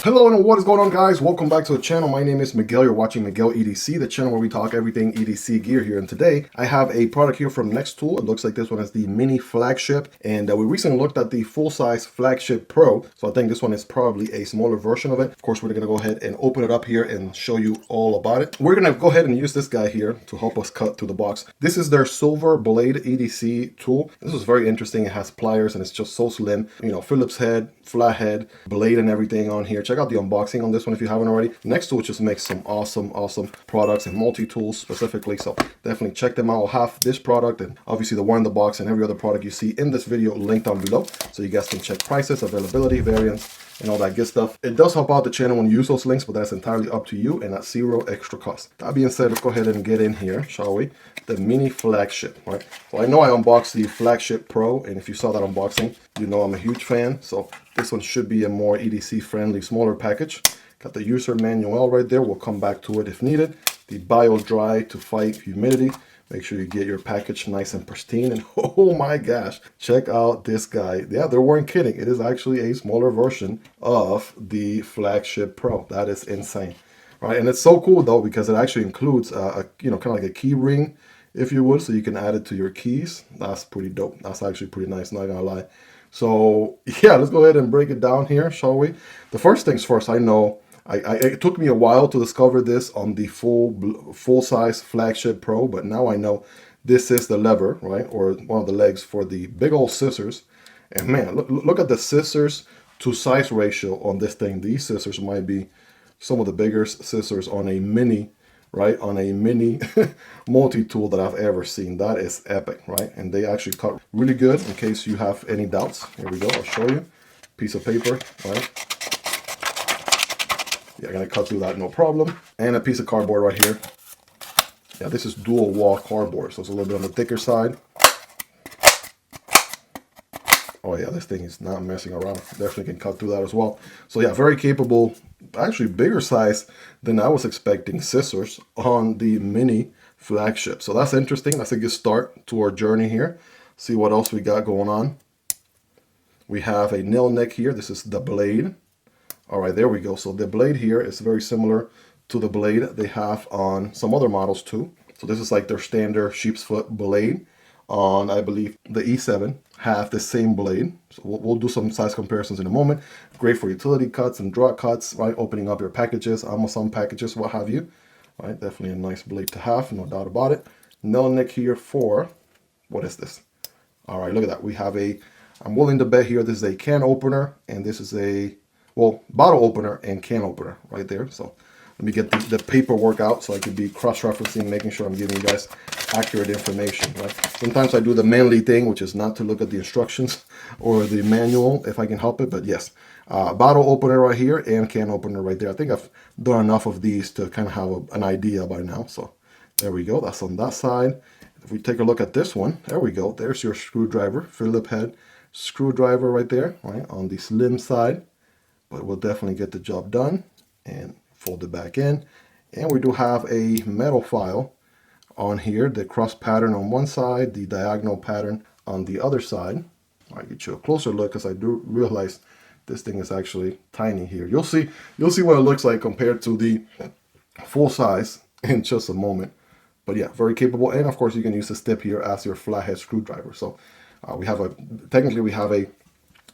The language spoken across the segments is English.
Hello and what is going on, guys? Welcome back to the channel. My name is Miguel. You're watching Miguel EDC, the channel where we talk everything EDC gear here. And today I have a product here from NexTool. It looks like this one is the Mini Flagship, and we recently looked at the full-size Flagship Pro. So I think this one is probably a smaller version of it. Of course, we're going to go ahead and open it up here and show you all about it. We're going to go ahead and use this guy here to help us cut through the box. This is their silver blade EDC tool. This is very interesting. It has pliers and it's just so slim. You know, Phillips head, flat head, blade and everything on here. Check out the unboxing on this one if you haven't already. NexTool just makes some awesome products and multi-tools specifically, so definitely check them out. I'll have this product and obviously the one in the box and every other product you see in this video linked down below, so you guys can check prices, availability, variants, and all that good stuff. It does help out the channel when you use those links, but that's entirely up to you and at zero extra cost. That being said, let's go ahead and get in here, shall we? The Mini Flagship, right? So I know I unboxed the Flagship Pro, and if you saw that unboxing, you know I'm a huge fan. So this one should be a more EDC friendly, smaller package. Got the user manual right there. We'll come back to it if needed. The bio dry to fight humidity. Make sure you get your package nice and pristine. And oh my gosh, check out this guy. Yeah, they weren't kidding. It is actually a smaller version of the Flagship Pro. That is insane, right? And it's so cool though, because it actually includes a kind of like a key ring, if you would, so you can add it to your keys. That's pretty dope. That's actually pretty nice, not gonna lie. So yeah, let's go ahead and break it down here, shall we? The first things first, I know it took me a while to discover this on the full-size Flagship Pro, but now I know this is the lever, right, or one of the legs for the big old scissors. And man, look at the scissors to size ratio on this thing. These scissors might be some of the bigger scissors on a mini, right, on a mini multi-tool that I've ever seen. That is epic, right? And they actually cut really good in case you have any doubts. Here we go, I'll show you. Piece of paper, right? Yeah, I'm gonna cut through that, no problem. And a piece of cardboard right here. Yeah, this is dual wall cardboard, so it's a little bit on the thicker side. Oh yeah, this thing is not messing around. Definitely can cut through that as well. So yeah, very capable, actually bigger size than I was expecting scissors on the Mini Flagship. So that's interesting. That's a good start to our journey here. See what else we got going on. We have a nail neck here. This is the blade. All right, there we go. So the blade here is very similar to the blade they have on some other models too. So this is like their standard sheep's foot blade on, I believe, the E7 have the same blade. So we'll do some size comparisons in a moment. Great for utility cuts and draw cuts, right? Opening up your packages, Amazon packages, what have you. Right, definitely a nice blade to have, no doubt about it. Nail neck here for, what is this? All right, look at that. We have a, I'm willing to bet here, this is a can opener, and this is a, well, bottle opener and can opener right there. So let me get the paperwork out so I can be cross-referencing, making sure I'm giving you guys accurate information, right? Sometimes I do the manly thing, which is not to look at the instructions or the manual if I can help it, but yes. Bottle opener right here and can opener right there. I think I've done enough of these to kind of have an idea by now. So there we go. That's on that side. If we take a look at this one, there we go. There's your screwdriver, Phillips head screwdriver right there, right, on the slim side. But we'll definitely get the job done and fold it back in. And we do have a metal file on here, the cross pattern on one side, the diagonal pattern on the other side. I'll get you a closer look because I do realize this thing is actually tiny here. You'll see what it looks like compared to the full size in just a moment. But yeah, very capable. And of course you can use this tip here as your flathead screwdriver. So technically we have a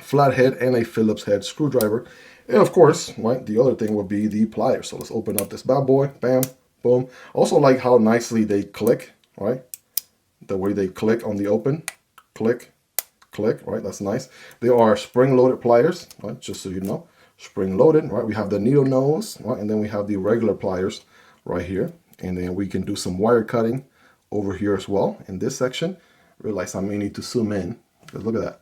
flathead and a Phillips head screwdriver. And of course, right, the other thing would be the pliers. So let's open up this bad boy. Bam, boom. Also like how nicely they click, right? The way they click on the open. Click, click, right? That's nice. They are spring-loaded pliers, right? Just so you know. Spring-loaded, right? We have the needle nose, right? And then we have the regular pliers right here. And then we can do some wire cutting over here as well in this section. Realize I may need to zoom in, because look at that.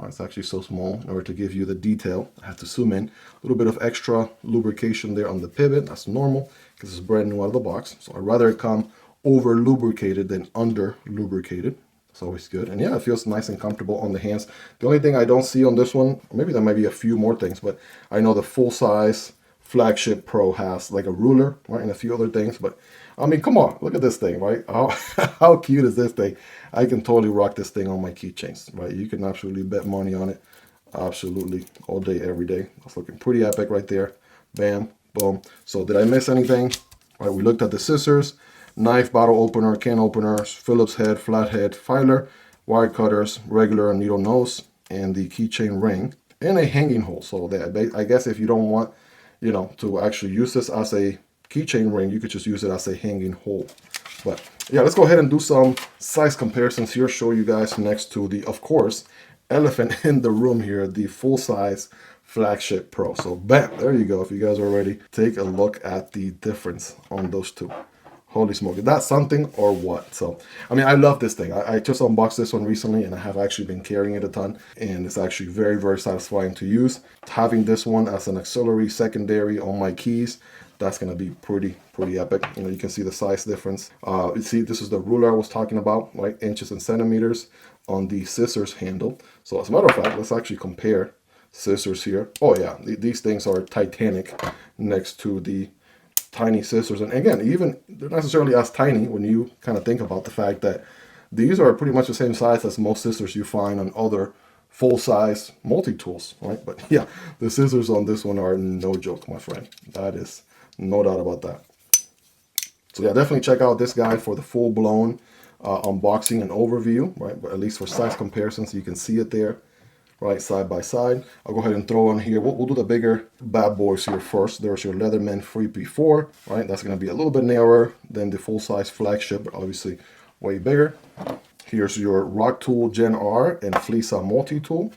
It's actually so small. In order to give you the detail, I have to zoom in. A little bit of extra lubrication there on the pivot. That's normal because it's brand new out of the box. So I'd rather it come over lubricated than under lubricated. It's always good. And yeah, it feels nice and comfortable on the hands. The only thing I don't see on this one, maybe there might be a few more things, but I know the full size Flagship Pro has like a ruler, right, and a few other things. But I mean, come on, look at this thing, right? How cute is this thing? I can totally rock this thing on my keychains, right? You can absolutely bet money on it. Absolutely, all day, every day. That's looking pretty epic right there. Bam, boom. So did I miss anything? All right, we looked at the scissors, knife, bottle opener, can openers, Phillips head, flathead, filer, wire cutters, regular needle nose, and the keychain ring, and a hanging hole. So that, I guess if you don't want, you know, to actually use this as a keychain ring, you could just use it as a hanging hole. But yeah, let's go ahead and do some size comparisons here, show you guys next to the, of course, elephant in the room here, the full-size Flagship Pro. So bam, there you go. If you guys are ready, take a look at the difference on those two. Holy smoke, is that something or what? So, I mean, I love this thing. I just unboxed this one recently and I have actually been carrying it a ton, and it's actually very, very satisfying to use. Having this one as an auxiliary secondary on my keys, that's going to be pretty epic. You know, you can see the size difference. You see, this is the ruler I was talking about, right? Inches and centimeters on the scissors handle. So as a matter of fact, let's actually compare scissors here. Oh yeah, these things are titanic next to the tiny scissors. And again, even they're not necessarily as tiny when you kind of think about the fact that these are pretty much the same size as most scissors you find on other full-size multi-tools, right? But yeah, the scissors on this one are no joke, my friend. That is no doubt about that. So yeah, definitely check out this guy for the full-blown unboxing and overview, right? But at least for size comparisons, you can see it there, right, side by side. I'll go ahead and throw on here. We'll do the bigger bad boys here first. There's your Leatherman FREE P4, right? That's going to be a little bit narrower than the full-size Flagship, but obviously way bigger. Here's your Rocktol Gen R and Flissa Multitool,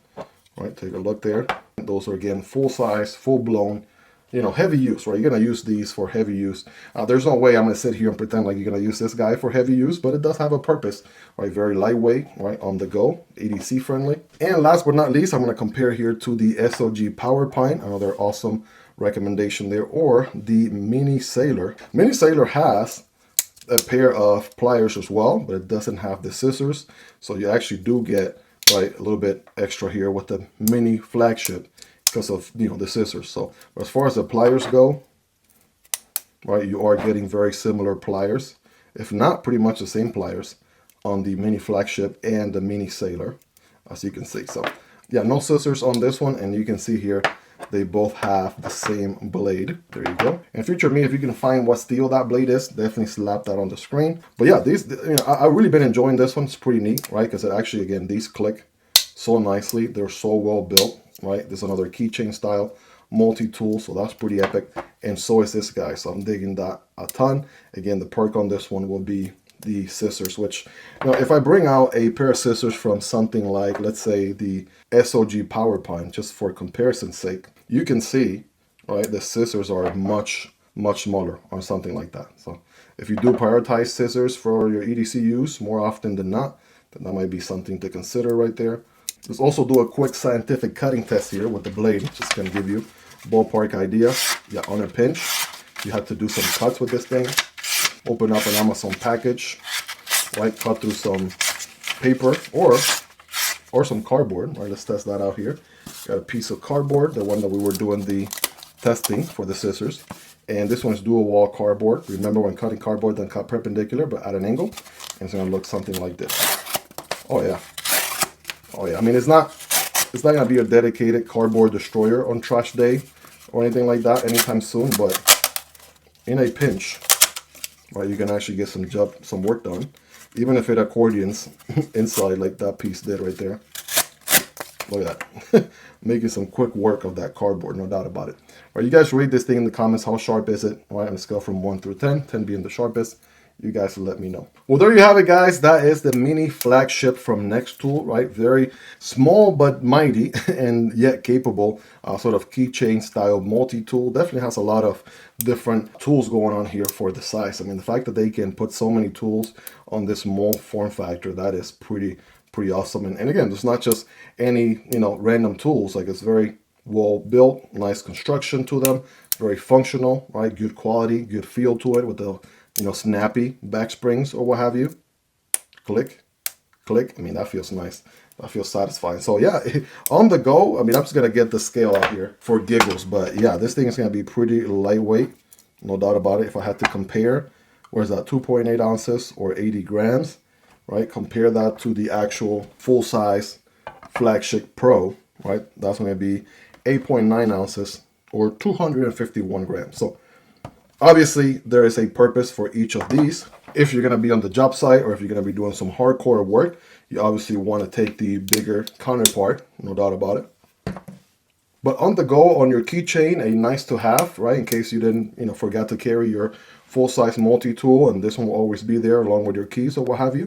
right? Take a look there. Those are, again, full-size, full-blown, you know, heavy use, right? You're going to use these for heavy use. There's no way I'm going to sit here and pretend like you're going to use this guy for heavy use, but it does have a purpose, right? Very lightweight, right? On the go, EDC friendly. And last but not least, I'm going to compare here to the SOG Powerpint, another awesome recommendation there, or the Mini Sailor. Mini Sailor has a pair of pliers as well, but it doesn't have the scissors. So you actually do get, right, a little bit extra here with the Mini Flagship, because of, you know, the scissors. So as far as the pliers go, right, you are getting very similar pliers, if not pretty much the same pliers on the Mini Flagship and the Mini Sailor, as you can see. So yeah, no scissors on this one, and you can see here they both have the same blade. There you go. And future me, if you can find what steel that blade is, definitely slap that on the screen. But yeah, these, you know, I've really been enjoying this one. It's pretty neat, right? Because it actually, again, these click so nicely. They're so well built, right? This is another keychain style multi-tool, so that's pretty epic. And so is this guy, so I'm digging that a ton. Again, the perk on this one will be the scissors, which, you know, if I bring out a pair of scissors from something like, let's say, the SOG Powerpint, just for comparison's sake, you can see, right, the scissors are much smaller on something like that. So if you do prioritize scissors for your EDC use more often than not, then that might be something to consider right there. Let's also do a quick scientific cutting test here with the blade, just gonna give you a ballpark idea. Yeah, on a pinch, you have to do some cuts with this thing. Open up an Amazon package, right? Cut through some paper or some cardboard. Right, let's test that out here. Got a piece of cardboard, the one that we were doing the testing for the scissors. And this one's dual wall cardboard. Remember, when cutting cardboard, then cut perpendicular, but at an angle. And it's gonna look something like this. Oh yeah. Oh yeah, I mean, it's not gonna be a dedicated cardboard destroyer on trash day or anything like that anytime soon, but in a pinch, right, you can actually get some work done, even if it accordions inside like that piece did right there. Look at that. Making some quick work of that cardboard, no doubt about it. All right, you guys rate this thing in the comments. How sharp is it? All right, on a scale from 1 through 10, 10 being the sharpest. You guys will let me know. Well, there you have it, guys. That is the Mini Flagship from NexTool, right? Very small but mighty and yet capable sort of keychain style multi-tool. Definitely has a lot of different tools going on here for the size. I mean, the fact that they can put so many tools on this small form factor, that is pretty awesome. And again, it's not just any, you know, random tools. Like, it's very well built, nice construction to them, very functional, right? Good quality, good feel to it with the, you know, snappy back springs or what have you. Click, click. I mean, that feels nice. That feels satisfying. So yeah, on the go, I mean, I'm just going to get the scale out here for giggles. But yeah, this thing is going to be pretty lightweight. No doubt about it. If I had to compare, where's that, 2.8 ounces or 80 grams, right? Compare that to the actual full-size Flagship Pro, right? That's going to be 8.9 ounces or 251 grams. So obviously there is a purpose for each of these. If you're going to be on the job site or if you're going to be doing some hardcore work, you obviously want to take the bigger counterpart, no doubt about it. But on the go, on your keychain, a nice to have, right? In case you didn't, forget to carry your full-size multi-tool, and this one will always be there along with your keys or what have you.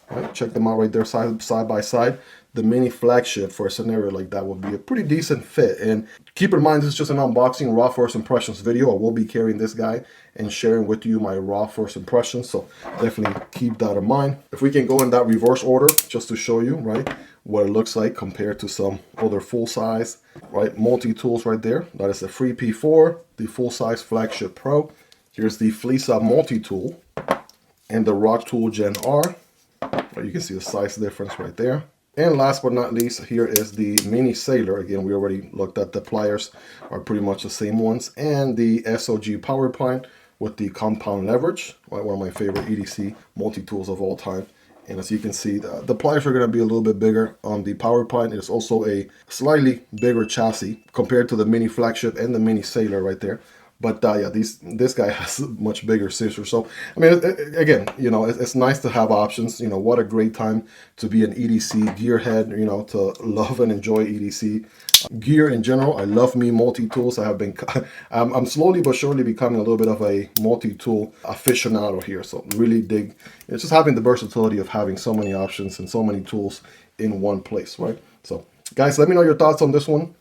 Right? Check them out right there side by side. The mini flagship for a scenario like that would be a pretty decent fit. And keep in mind, this is just an unboxing, raw first impressions video. I will be carrying this guy and sharing with you my raw first impressions. So definitely keep that in mind. If we can go in that reverse order, just to show you, right, what it looks like compared to some other full-size, right, multi-tools right there. That is the FREE P4, the full-size Flagship Pro. Here's the Flissa Multitool and the Rocktol Gen R. You can see the size difference right there. And last but not least, here is the Mini Sailor. Again, we already looked at the pliers, are pretty much the same ones. And the SOG Powerpint with the compound leverage, right? One of my favorite EDC multi-tools of all time. And as you can see, the pliers are going to be a little bit bigger on the Powerpint. It's also a slightly bigger chassis compared to the Mini Flagship and the Mini Sailor right there. But yeah, this guy has much bigger scissors. So, I mean, again, it's nice to have options. What a great time to be an EDC gearhead, to love and enjoy EDC gear in general. I love me multi-tools. I'm slowly but surely becoming a little bit of a multi-tool aficionado here. So really dig, it's just having the versatility of having so many options and so many tools in one place, right? So guys, let me know your thoughts on this one.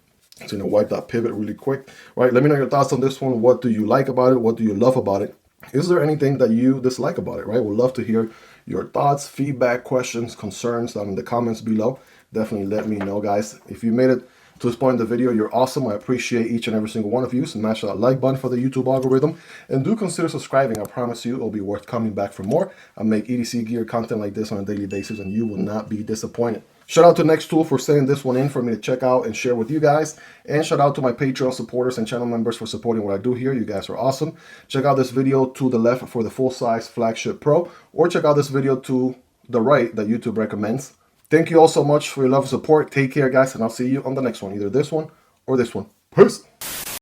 So, wipe that pivot really quick, right? Let me know your thoughts on this one. What do you like about it? What do you love about it? Is there anything that you dislike about it, right? We'd love to hear your thoughts, feedback, questions, concerns down in the comments below. Definitely let me know, guys. If you made it to this point in the video, you're awesome. I appreciate each and every single one of you. Smash that like button for the YouTube algorithm. And do consider subscribing. I promise you it'll be worth coming back for more. I make EDC gear content like this on a daily basis, and you will not be disappointed. Shout out to NexTool for sending this one in for me to check out and share with you guys. And shout out to my Patreon supporters and channel members for supporting what I do here. You guys are awesome. Check out this video to the left for the full-size Flagship Pro, or check out this video to the right that YouTube recommends. Thank you all so much for your love and support. Take care, guys, and I'll see you on the next one. Either this one or this one. Peace!